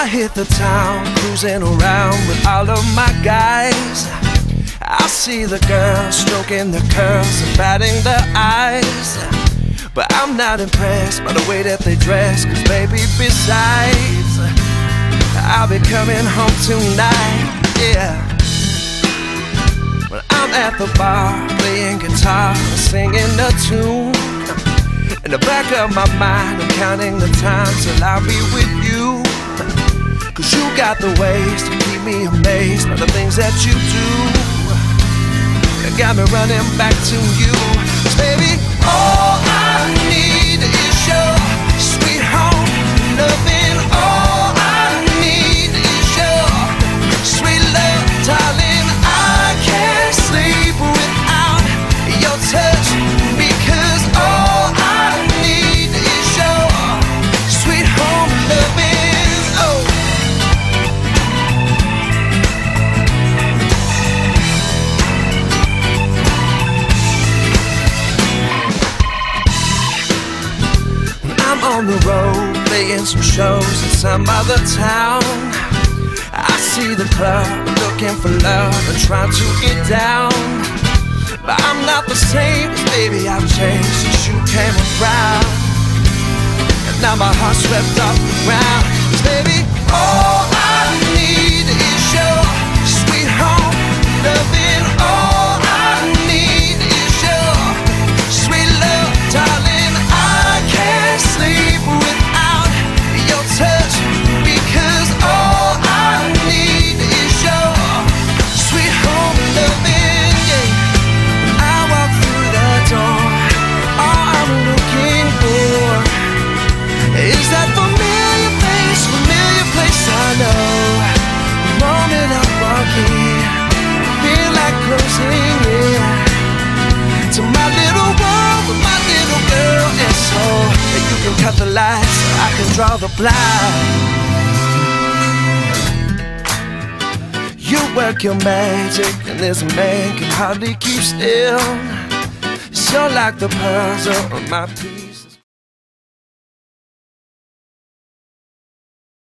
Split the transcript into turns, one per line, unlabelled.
I hit the town, cruising around with all of my guys. I see the girls stroking their curls and batting their eyes, but I'm not impressed by the way that they dress. Cause baby, besides, I'll be coming home tonight, yeah. When I'm at the bar, playing guitar and singing a tune, in the back of my mind, I'm counting the times till I'll be with you. Cause you got the ways to keep me amazed by the things that you do. That got me running back to you. Cause baby, all I need is your sweet home loving. All I need is your sweet love, darling. I can't sleep without your touch, because all I need is your sweet home loving. Oh, I'm on the road, playing some shows in some other town. I see the club, looking for love and trying to get down. But I'm not the same, cause baby, I've changed since you came around. And now my heart's swept off the ground. Cause baby, all I need is your sweet home loving. All I need is your sweet love, darling. I can't sleep without your touch, because all I need is your sweet home loving, yeah. When I walk through the door, all I'm looking for is that familiar place I know. The moment I walk in, feel like closing in to my little world with my little girl. And so that you can cut the lights, so I can draw the blind. You work your magic, and this man can hardly keep still. So like the puzzle of my piece.